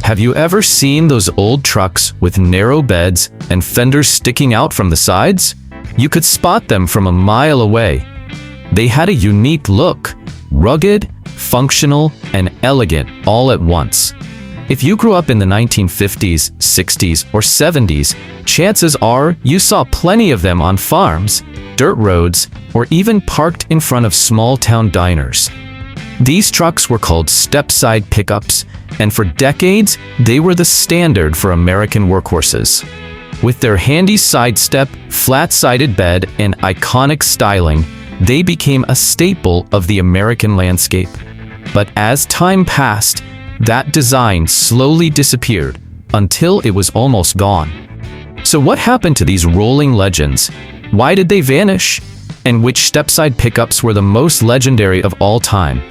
Have you ever seen those old trucks with narrow beds and fenders sticking out from the sides? You could spot them from a mile away. They had a unique look, rugged, functional, and elegant all at once. If you grew up in the 1950s, 60s, or 70s, chances are you saw plenty of them on farms, dirt roads, or even parked in front of small-town diners. These trucks were called Stepside pickups, and for decades, they were the standard for American workhorses. With their handy side step, flat-sided bed, and iconic styling, they became a staple of the American landscape. But as time passed, that design slowly disappeared until it was almost gone. So what happened to these rolling legends? Why did they vanish? And which Stepside pickups were the most legendary of all time?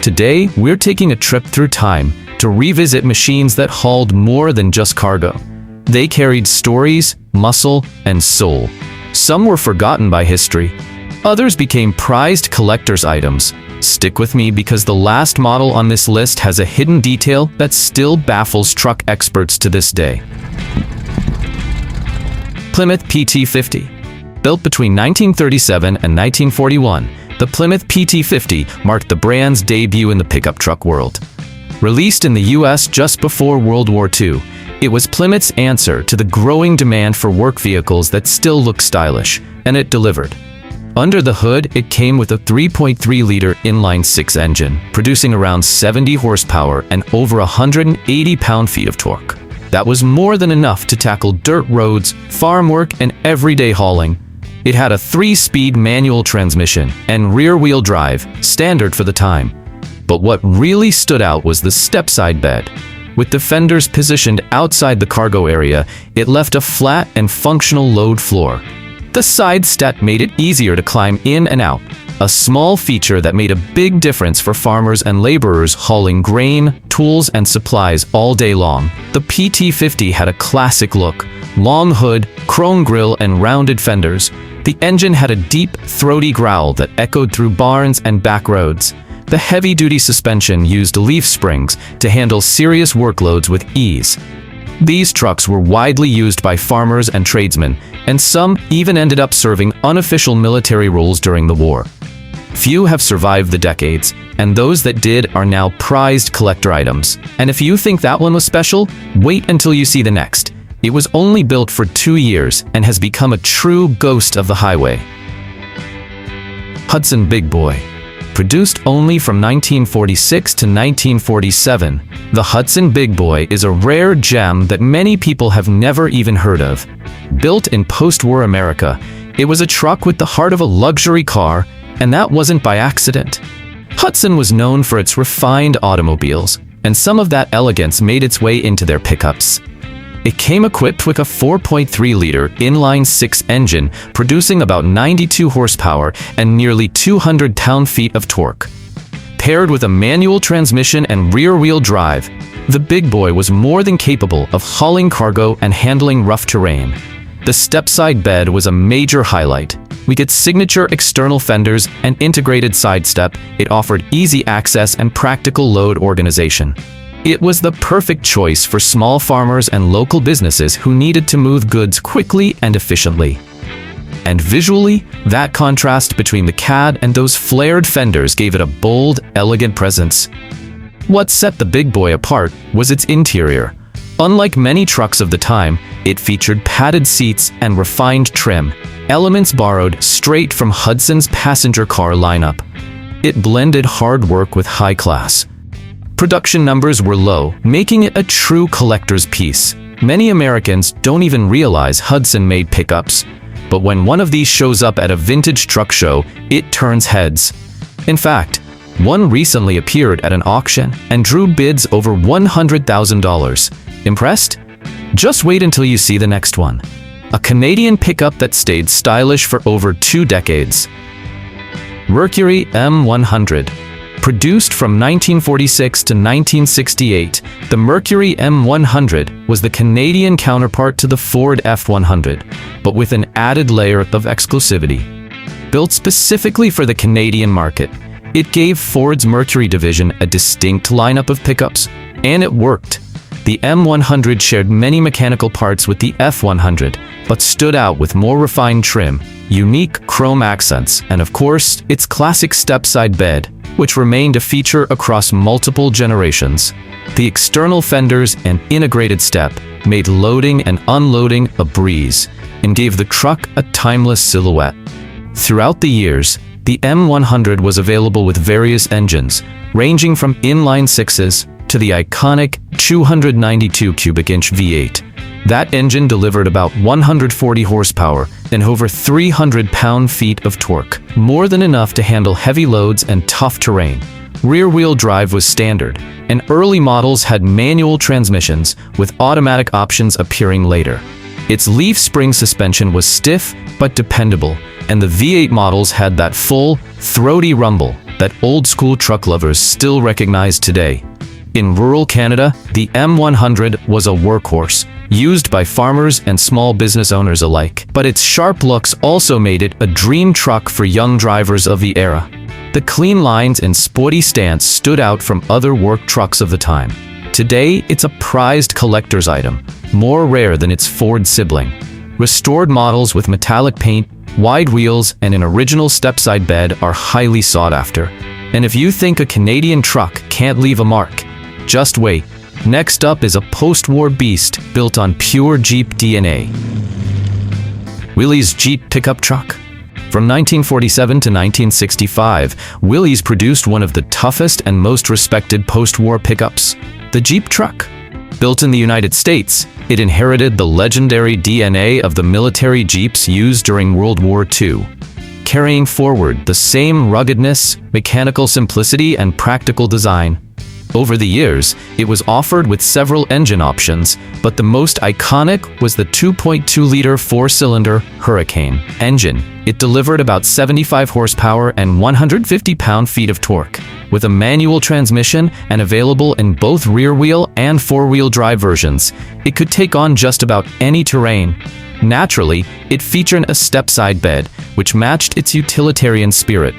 Today, we're taking a trip through time to revisit machines that hauled more than just cargo. They carried stories, muscle, and soul. Some were forgotten by history. Others became prized collector's items. Stick with me because the last model on this list has a hidden detail that still baffles truck experts to this day. Plymouth PT50. Built between 1937 and 1941, the Plymouth PT50 marked the brand's debut in the pickup truck world. Released in the US just before World War II, it was Plymouth's answer to the growing demand for work vehicles that still look stylish, and it delivered. Under the hood, it came with a 3.3-liter inline-six engine, producing around 70 horsepower and over 180 pound-feet of torque. That was more than enough to tackle dirt roads, farm work, and everyday hauling. It had a 3-speed manual transmission and rear-wheel drive, standard for the time. But what really stood out was the step-side bed. With the fenders positioned outside the cargo area, it left a flat and functional load floor. The side step made it easier to climb in and out, a small feature that made a big difference for farmers and laborers hauling grain, tools, and supplies all day long. The PT50 had a classic look: long hood, chrome grille, and rounded fenders. The engine had a deep, throaty growl that echoed through barns and back roads. The heavy-duty suspension used leaf springs to handle serious workloads with ease. These trucks were widely used by farmers and tradesmen, and some even ended up serving unofficial military roles during the war. Few have survived the decades, and those that did are now prized collector items. And if you think that one was special, wait until you see the next. It was only built for 2 years and has become a true ghost of the highway. Hudson Big Boy. Produced only from 1946 to 1947, the Hudson Big Boy is a rare gem that many people have never even heard of. Built in post-war America, it was a truck with the heart of a luxury car, and that wasn't by accident. Hudson was known for its refined automobiles, and some of that elegance made its way into their pickups. It came equipped with a 4.3-liter inline-six engine, producing about 92 horsepower and nearly 200 pound-feet of torque. Paired with a manual transmission and rear-wheel drive, the Big Boy was more than capable of hauling cargo and handling rough terrain. The step-side bed was a major highlight. With its signature external fenders and integrated side step, it offered easy access and practical load organization. It was the perfect choice for small farmers and local businesses who needed to move goods quickly and efficiently. And visually, that contrast between the cab and those flared fenders gave it a bold, elegant presence. What set the Big Boy apart was its interior. Unlike many trucks of the time, it featured padded seats and refined trim, elements borrowed straight from Hudson's passenger car lineup. It blended hard work with high class. Production numbers were low, making it a true collector's piece. Many Americans don't even realize Hudson made pickups, but when one of these shows up at a vintage truck show, it turns heads. In fact, one recently appeared at an auction and drew bids over $100,000. Impressed? Just wait until you see the next one. A Canadian pickup that stayed stylish for over 2 decades. Mercury M100. Produced from 1946 to 1968, the Mercury M100 was the Canadian counterpart to the Ford F100, but with an added layer of exclusivity. Built specifically for the Canadian market, it gave Ford's Mercury division a distinct lineup of pickups, and it worked. The M100 shared many mechanical parts with the F100, but stood out with more refined trim, unique chrome accents, and of course, its classic step-side bed, which remained a feature across multiple generations. The external fenders and integrated step made loading and unloading a breeze and gave the truck a timeless silhouette. Throughout the years, the M100 was available with various engines, ranging from inline sixes to the iconic 292 cubic inch V8. That engine delivered about 140 horsepower and over 300 pound-feet of torque, more than enough to handle heavy loads and tough terrain. Rear-wheel drive was standard, and early models had manual transmissions, with automatic options appearing later. Its leaf spring suspension was stiff but dependable, and the V8 models had that full, throaty rumble that old-school truck lovers still recognize today. In rural Canada, the M100 was a workhorse, used by farmers and small business owners alike. But its sharp looks also made it a dream truck for young drivers of the era. The clean lines and sporty stance stood out from other work trucks of the time. Today, it's a prized collector's item, more rare than its Ford sibling. Restored models with metallic paint, wide wheels, and an original step-side bed are highly sought after. And if you think a Canadian truck can't leave a mark, just wait. Next up is a post-war beast built on pure Jeep DNA. Willys Jeep pickup truck. From 1947 to 1965, Willys produced one of the toughest and most respected post-war pickups, the Jeep truck. Built in the United States, it inherited the legendary DNA of the military Jeeps used during World War II, carrying forward the same ruggedness, mechanical simplicity, and practical design. Over the years, it was offered with several engine options, but the most iconic was the 2.2-liter four-cylinder Hurricane engine. It delivered about 75 horsepower and 150 pound-feet of torque, with a manual transmission and available in both rear-wheel and four-wheel drive versions. It could take on just about any terrain. Naturally, it featured a step-side bed, which matched its utilitarian spirit.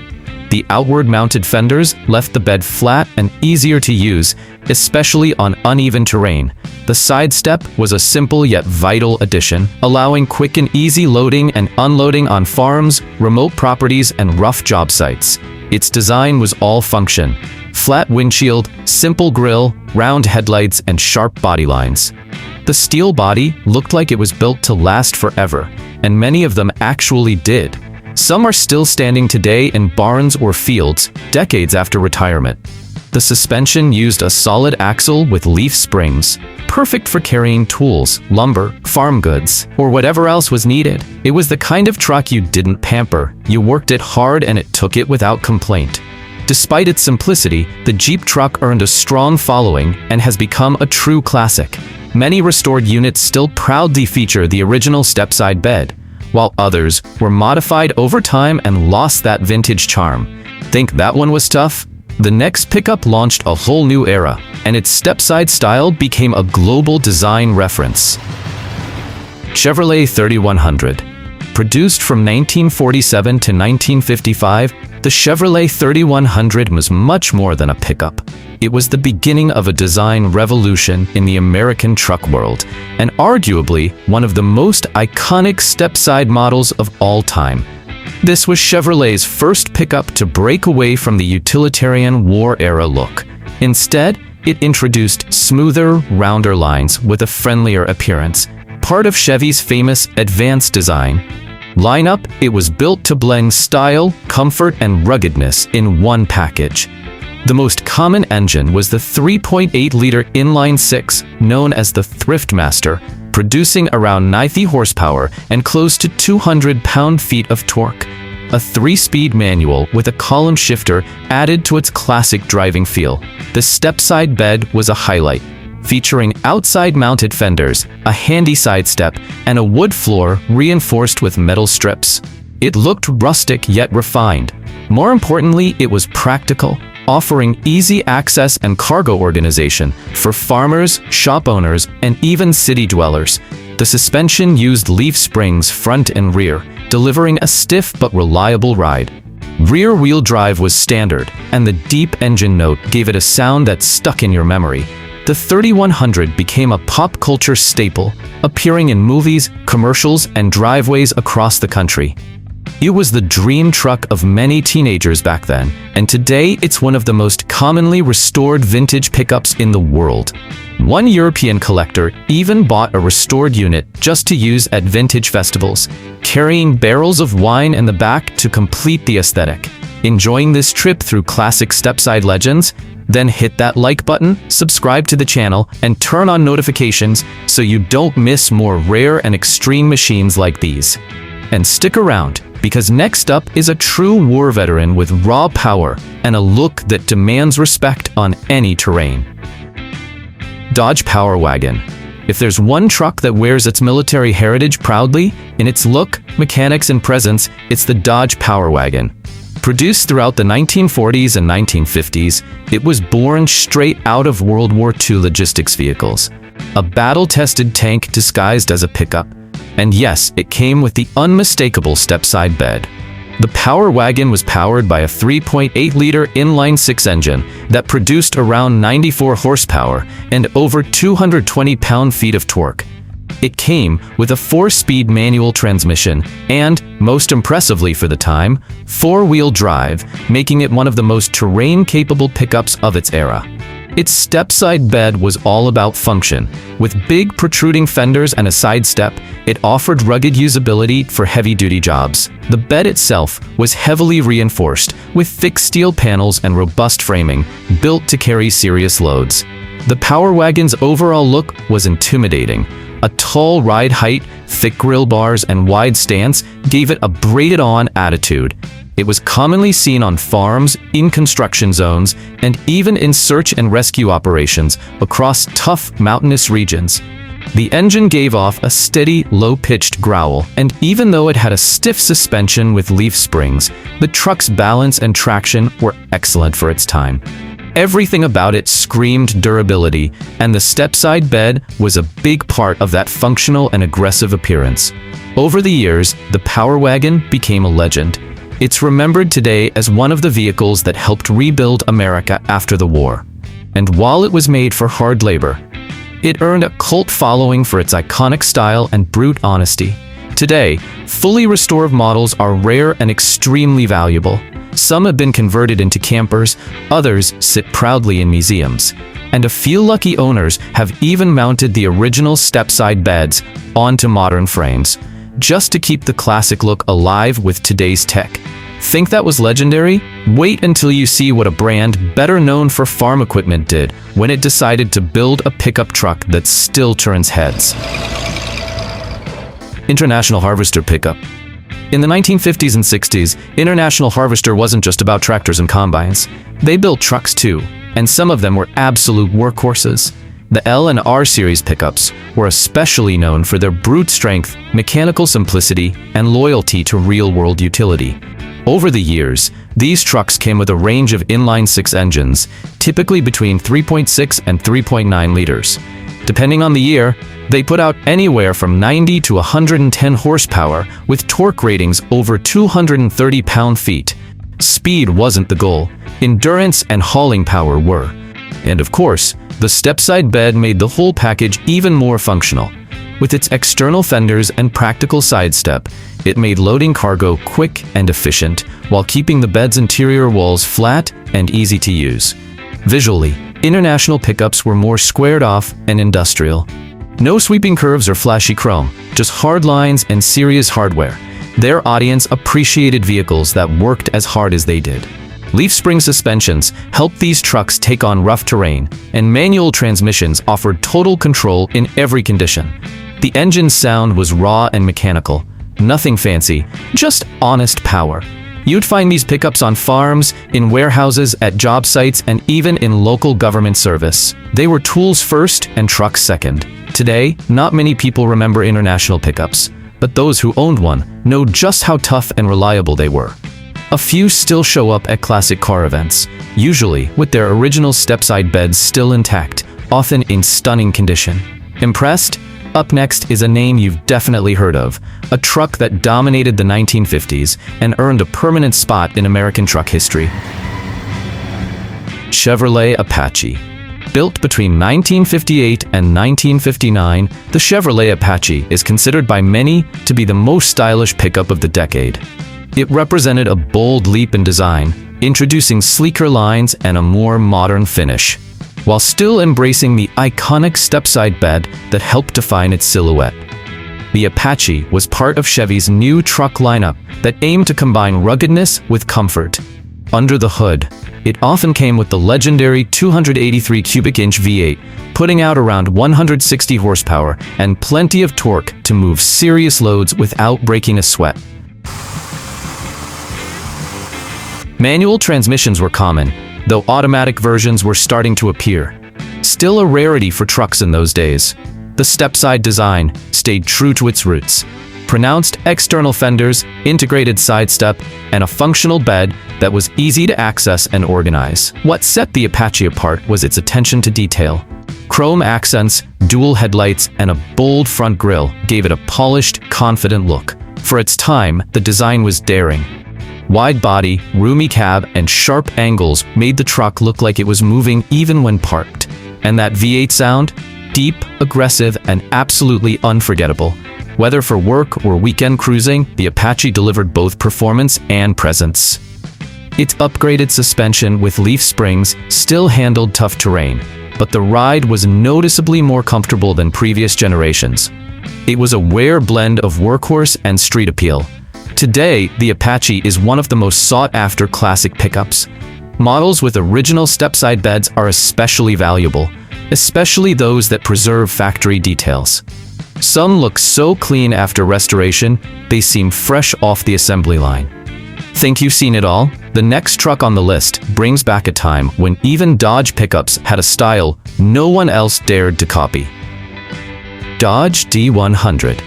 The outward-mounted fenders left the bed flat and easier to use, especially on uneven terrain. The side step was a simple yet vital addition, allowing quick and easy loading and unloading on farms, remote properties, and rough job sites. Its design was all function: flat windshield, simple grille, round headlights, and sharp body lines. The steel body looked like it was built to last forever, and many of them actually did. Some are still standing today in barns or fields, decades after retirement. The suspension used a solid axle with leaf springs, perfect for carrying tools, lumber, farm goods, or whatever else was needed. It was the kind of truck you didn't pamper. You worked it hard and it took it without complaint. Despite its simplicity, the Jeep truck earned a strong following and has become a true classic. Many restored units still proudly feature the original step-side bed, while others were modified over time and lost that vintage charm. Think that one was tough? The next pickup launched a whole new era, and its step-side style became a global design reference. Chevrolet 3100. Produced from 1947 to 1955, the Chevrolet 3100 was much more than a pickup. It was the beginning of a design revolution in the American truck world, and arguably one of the most iconic step-side models of all time. This was Chevrolet's first pickup to break away from the utilitarian war-era look. Instead, it introduced smoother, rounder lines with a friendlier appearance, part of Chevy's famous advanced design lineup. It was built to blend style, comfort, and ruggedness in one package. The most common engine was the 3.8-liter inline-six, known as the Thriftmaster, producing around 90 horsepower and close to 200 pound-feet of torque. A 3-speed manual with a column shifter added to its classic driving feel. The step-side bed was a highlight, featuring outside-mounted fenders, a handy side step, and a wood floor reinforced with metal strips. It looked rustic yet refined. More importantly, it was practical, offering easy access and cargo organization for farmers, shop owners, and even city dwellers. The suspension used leaf springs front and rear, delivering a stiff but reliable ride. Rear-wheel drive was standard, and the deep engine note gave it a sound that stuck in your memory. the 3100 became a pop culture staple, appearing in movies, commercials, and driveways across the country. It was the dream truck of many teenagers back then, and today it's one of the most commonly restored vintage pickups in the world. One European collector even bought a restored unit just to use at vintage festivals, carrying barrels of wine in the back to complete the aesthetic. Enjoying this trip through classic Stepside legends? Then hit that like button, subscribe to the channel, and turn on notifications so you don't miss more rare and extreme machines like these. And stick around, because next up is a true war veteran with raw power and a look that demands respect on any terrain. Dodge Power Wagon. If there's one truck that wears its military heritage proudly in its look, mechanics, and presence, it's the Dodge Power Wagon. Produced throughout the 1940s and 1950s, it was born straight out of World War II logistics vehicles. A battle-tested tank disguised as a pickup. And yes, it came with the unmistakable Stepside bed. The Power Wagon was powered by a 3.8-liter inline-six engine that produced around 94 horsepower and over 220 pound-feet of torque. It came with a 4-speed manual transmission and, most impressively for the time, 4-wheel drive, making it one of the most terrain-capable pickups of its era. Its Stepside bed was all about function. With big protruding fenders and a side step, it offered rugged usability for heavy-duty jobs. The bed itself was heavily reinforced, with thick steel panels and robust framing, built to carry serious loads. The Power Wagon's overall look was intimidating. A tall ride height, thick grille bars, and wide stance gave it a braided-on attitude. It was commonly seen on farms, in construction zones, and even in search and rescue operations across tough mountainous regions. The engine gave off a steady, low-pitched growl, and even though it had a stiff suspension with leaf springs, the truck's balance and traction were excellent for its time. Everything about it screamed durability, and the Stepside bed was a big part of that functional and aggressive appearance. Over the years, the Power Wagon became a legend. It's remembered today as one of the vehicles that helped rebuild America after the war. And while it was made for hard labor, it earned a cult following for its iconic style and brute honesty. Today, fully restored models are rare and extremely valuable. Some have been converted into campers, others sit proudly in museums. And a few lucky owners have even mounted the original Stepside beds onto modern frames, just to keep the classic look alive with today's tech. Think that was legendary? Wait until you see what a brand better known for farm equipment did when it decided to build a pickup truck that still turns heads. International Harvester Pickup. In the 1950s and 60s, International Harvester wasn't just about tractors and combines. They built trucks too, and some of them were absolute workhorses. The L and R series pickups were especially known for their brute strength, mechanical simplicity, and loyalty to real-world utility. Over the years, these trucks came with a range of inline-six engines, typically between 3.6 and 3.9 liters. Depending on the year, they put out anywhere from 90 to 110 horsepower with torque ratings over 230 pound-feet. Speed wasn't the goal. Endurance and hauling power were. And of course, the Stepside bed made the whole package even more functional. With its external fenders and practical side step, it made loading cargo quick and efficient, while keeping the bed's interior walls flat and easy to use. Visually, International pickups were more squared off and industrial. No sweeping curves or flashy chrome, just hard lines and serious hardware. Their audience appreciated vehicles that worked as hard as they did. Leaf spring suspensions helped these trucks take on rough terrain, and manual transmissions offered total control in every condition. The engine's sound was raw and mechanical. Nothing fancy, just honest power. You'd find these pickups on farms, in warehouses, at job sites, and even in local government service. They were tools first and trucks second. Today, not many people remember International pickups, but those who owned one know just how tough and reliable they were. A few still show up at classic car events, usually with their original Stepside beds still intact, often in stunning condition. Impressed? Up next is a name you've definitely heard of, a truck that dominated the 1950s and earned a permanent spot in American truck history. Chevrolet Apache. Built between 1958 and 1959, the Chevrolet Apache is considered by many to be the most stylish pickup of the decade. It represented a bold leap in design, introducing sleeker lines and a more modern finish, while still embracing the iconic Stepside bed that helped define its silhouette. The Apache was part of Chevy's new truck lineup that aimed to combine ruggedness with comfort. Under the hood, it often came with the legendary 283 cubic inch V8, putting out around 160 horsepower and plenty of torque to move serious loads without breaking a sweat. Manual transmissions were common, though automatic versions were starting to appear. Still a rarity for trucks in those days. The Stepside design stayed true to its roots. Pronounced external fenders, integrated side step, and a functional bed that was easy to access and organize. What set the Apache apart was its attention to detail. Chrome accents, dual headlights, and a bold front grille gave it a polished, confident look. For its time, the design was daring. Wide body, roomy cab, and sharp angles made the truck look like it was moving even when parked. And that V8 sound? Deep, aggressive, and absolutely unforgettable. Whether for work or weekend cruising, the Apache delivered both performance and presence. Its upgraded suspension with leaf springs still handled tough terrain, but the ride was noticeably more comfortable than previous generations. It was a rare blend of workhorse and street appeal. Today, the Apache is one of the most sought-after classic pickups. Models with original Stepside beds are especially valuable, especially those that preserve factory details. Some look so clean after restoration, they seem fresh off the assembly line. Think you've seen it all? The next truck on the list brings back a time when even Dodge pickups had a style no one else dared to copy. Dodge D100.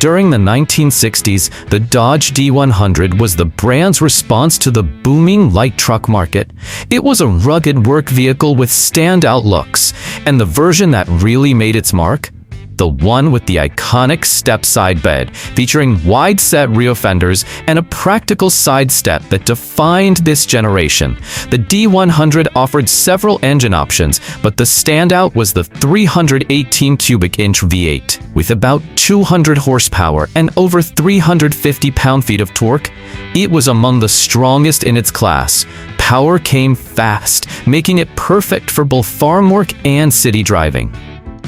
During the 1960s, the Dodge D100 was the brand's response to the booming light truck market. It was a rugged work vehicle with standout looks, and the version that really made its mark? The one with the iconic Stepside bed, featuring wide-set rear fenders and a practical side step that defined this generation. The D100 offered several engine options, but the standout was the 318 cubic inch V8. With about 200 horsepower and over 350 pound-feet of torque, it was among the strongest in its class. Power came fast, making it perfect for both farm work and city driving.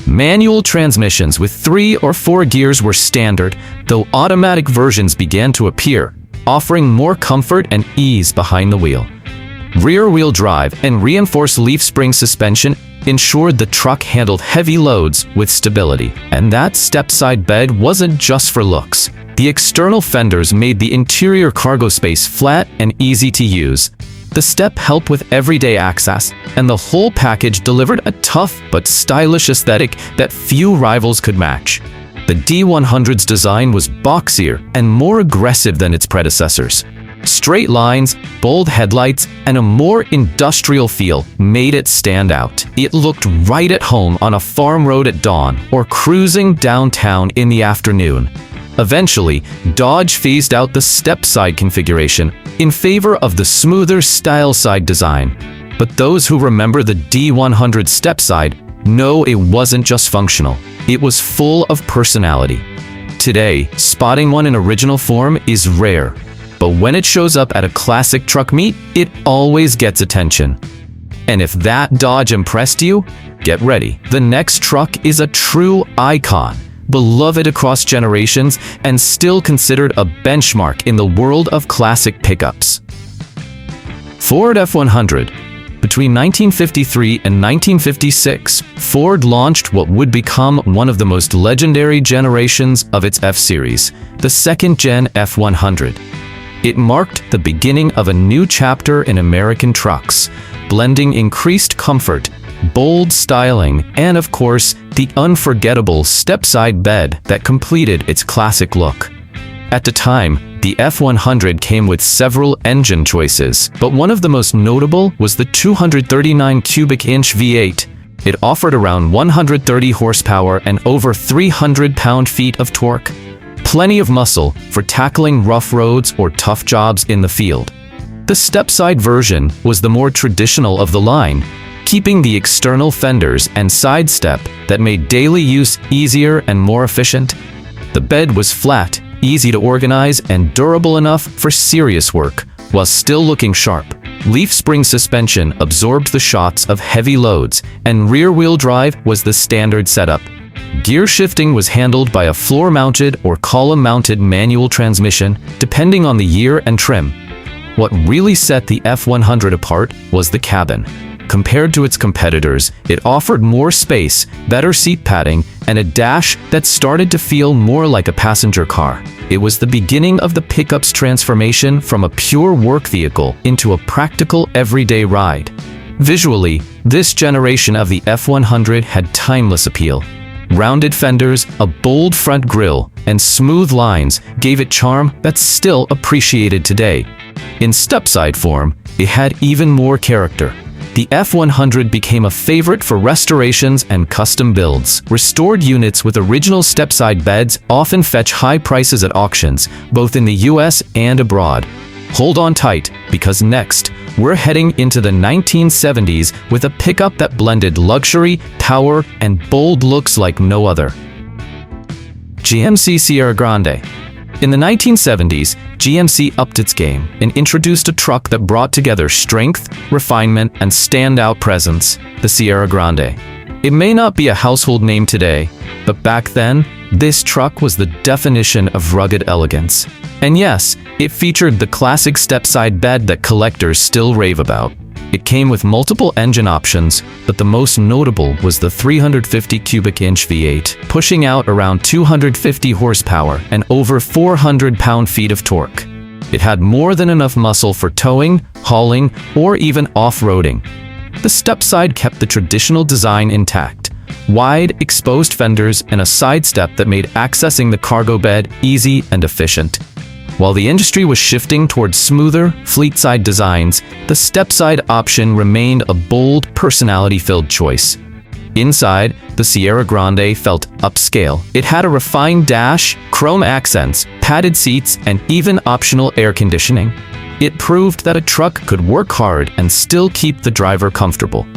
Manual transmissions with 3 or 4 gears were standard, though automatic versions began to appear, offering more comfort and ease behind the wheel. Rear-wheel drive and reinforced leaf spring suspension ensured the truck handled heavy loads with stability. And that Stepside bed wasn't just for looks. The external fenders made the interior cargo space flat and easy to use. The step helped with everyday access, and the whole package delivered a tough but stylish aesthetic that few rivals could match. The D100's design was boxier and more aggressive than its predecessors. Straight lines, bold headlights, and a more industrial feel made it stand out. It looked right at home on a farm road at dawn or cruising downtown in the afternoon. Eventually, Dodge phased out the Stepside configuration in favor of the smoother style-side design. But those who remember the D100 Stepside know it wasn't just functional, it was full of personality. Today, spotting one in original form is rare, but when it shows up at a classic truck meet, it always gets attention. And if that Dodge impressed you, get ready. The next truck is a true icon. Beloved across generations and still considered a benchmark in the world of classic pickups. Ford F100. Between 1953 and 1956, Ford launched what would become one of the most legendary generations of its F-Series, the second-gen F100. It marked the beginning of a new chapter in American trucks, blending increased comfort, bold styling, and of course, the unforgettable Stepside bed that completed its classic look. At the time, the F100 came with several engine choices, but one of the most notable was the 239 cubic inch V8. It offered around 130 horsepower and over 300 pound-feet of torque. Plenty of muscle for tackling rough roads or tough jobs in the field. The Stepside version was the more traditional of the line, keeping the external fenders and side step that made daily use easier and more efficient. The bed was flat, easy to organize, and durable enough for serious work, while still looking sharp. Leaf spring suspension absorbed the shots of heavy loads, and rear-wheel drive was the standard setup. Gear shifting was handled by a floor-mounted or column-mounted manual transmission, depending on the year and trim. What really set the F100 apart was the cabin. Compared to its competitors, it offered more space, better seat padding, and a dash that started to feel more like a passenger car. It was the beginning of the pickup's transformation from a pure work vehicle into a practical everyday ride. Visually, this generation of the F100 had timeless appeal. Rounded fenders, a bold front grille, and smooth lines gave it charm that's still appreciated today. In Stepside form, it had even more character. The F100 became a favorite for restorations and custom builds. Restored units with original Stepside beds often fetch high prices at auctions, both in the US and abroad. Hold on tight, because next, we're heading into the 1970s with a pickup that blended luxury, power, and bold looks like no other. GMC Sierra Grande. In the 1970s, GMC upped its game and introduced a truck that brought together strength, refinement, and standout presence, the Sierra Grande. It may not be a household name today, but back then, this truck was the definition of rugged elegance. And yes, it featured the classic Stepside bed that collectors still rave about. It came with multiple engine options, but the most notable was the 350 cubic inch V8, pushing out around 250 horsepower and over 400 pound-feet of torque. It had more than enough muscle for towing, hauling, or even off-roading. The Stepside kept the traditional design intact. Wide, exposed fenders and a side step that made accessing the cargo bed easy and efficient. While the industry was shifting towards smoother, fleet-side designs, the Stepside option remained a bold, personality-filled choice. Inside, the Sierra Grande felt upscale. It had a refined dash, chrome accents, padded seats, and even optional air conditioning. It proved that a truck could work hard and still keep the driver comfortable.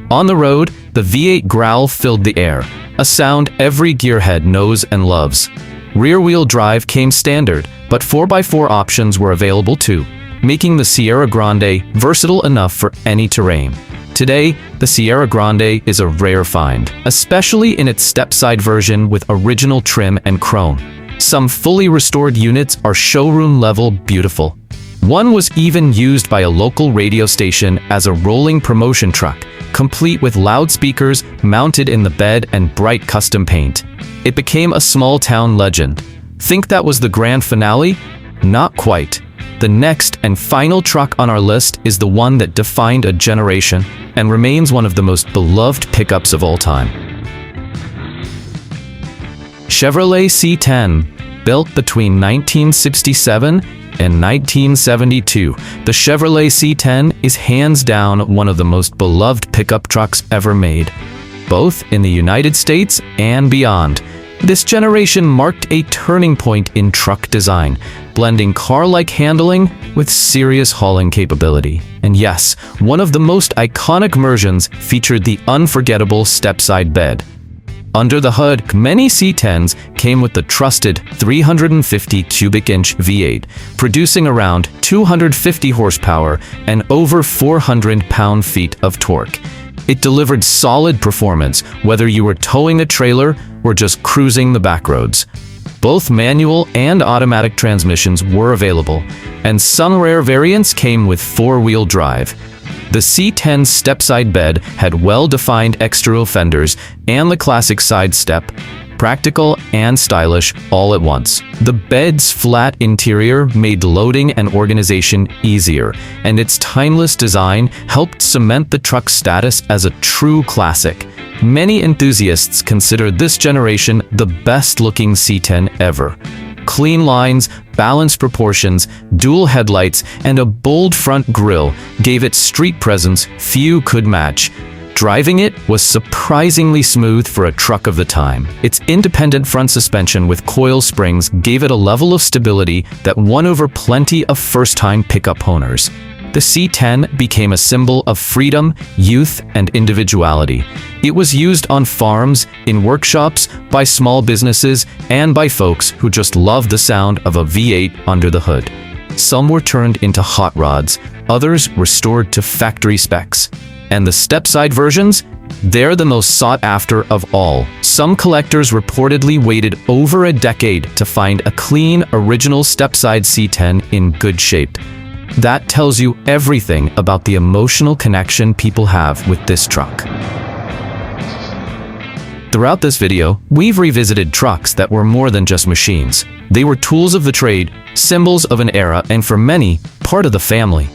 On the road, the V8 growl filled the air, a sound every gearhead knows and loves. Rear-wheel drive came standard, but 4x4 options were available too, making the Sierra Grande versatile enough for any terrain. Today, the Sierra Grande is a rare find, especially in its Stepside version with original trim and chrome. Some fully restored units are showroom-level beautiful. One was even used by a local radio station as a rolling promotion truck, complete with loudspeakers mounted in the bed and bright custom paint. It became a small-town legend. Think that was the grand finale? Not quite. The next and final truck on our list is the one that defined a generation and remains one of the most beloved pickups of all time. Chevrolet C10. Built between 1967 and 1972, the Chevrolet C10 is hands down one of the most beloved pickup trucks ever made, both in the United States and beyond. This generation marked a turning point in truck design, blending car-like handling with serious hauling capability. And yes, one of the most iconic versions featured the unforgettable Stepside bed. Under the hood, many C10s came with the trusted 350 cubic inch V8, producing around 250 horsepower and over 400 pound-feet of torque. It delivered solid performance, whether you were towing a trailer or just cruising the backroads. Both manual and automatic transmissions were available, and some rare variants came with four-wheel drive. The C10's Stepside bed had well-defined external fenders and the classic side step, practical and stylish all at once. The bed's flat interior made loading and organization easier, and its timeless design helped cement the truck's status as a true classic. Many enthusiasts consider this generation the best-looking C10 ever. Clean lines, balanced proportions, dual headlights, and a bold front grille gave it street presence few could match. Driving it was surprisingly smooth for a truck of the time. Its independent front suspension with coil springs gave it a level of stability that won over plenty of first-time pickup owners. the C10 became a symbol of freedom, youth, and individuality. It was used on farms, in workshops, by small businesses, and by folks who just loved the sound of a V8 under the hood. Some were turned into hot rods, others restored to factory specs. And the Stepside versions? They're the most sought after of all. Some collectors reportedly waited over a decade to find a clean, original Stepside C10 in good shape. That tells you everything about the emotional connection people have with this truck. Throughout this video, we've revisited trucks that were more than just machines. They were tools of the trade, symbols of an era, and for many, part of the family.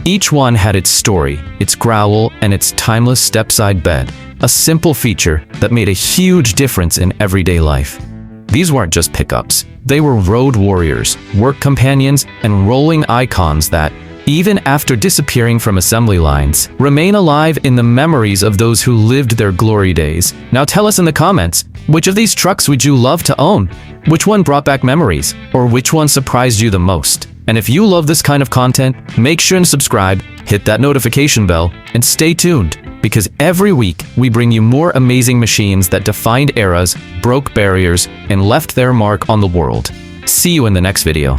Each one had its story, its growl, and its timeless step-side bed, a simple feature that made a huge difference in everyday life. These weren't just pickups. They were road warriors, work companions, and rolling icons that, even after disappearing from assembly lines, remain alive in the memories of those who lived their glory days. Now tell us in the comments, which of these trucks would you love to own? Which one brought back memories? Or which one surprised you the most? And if you love this kind of content, make sure and subscribe, hit that notification bell, and stay tuned, because every week we bring you more amazing machines that defined eras, broke barriers, and left their mark on the world. See you in the next video.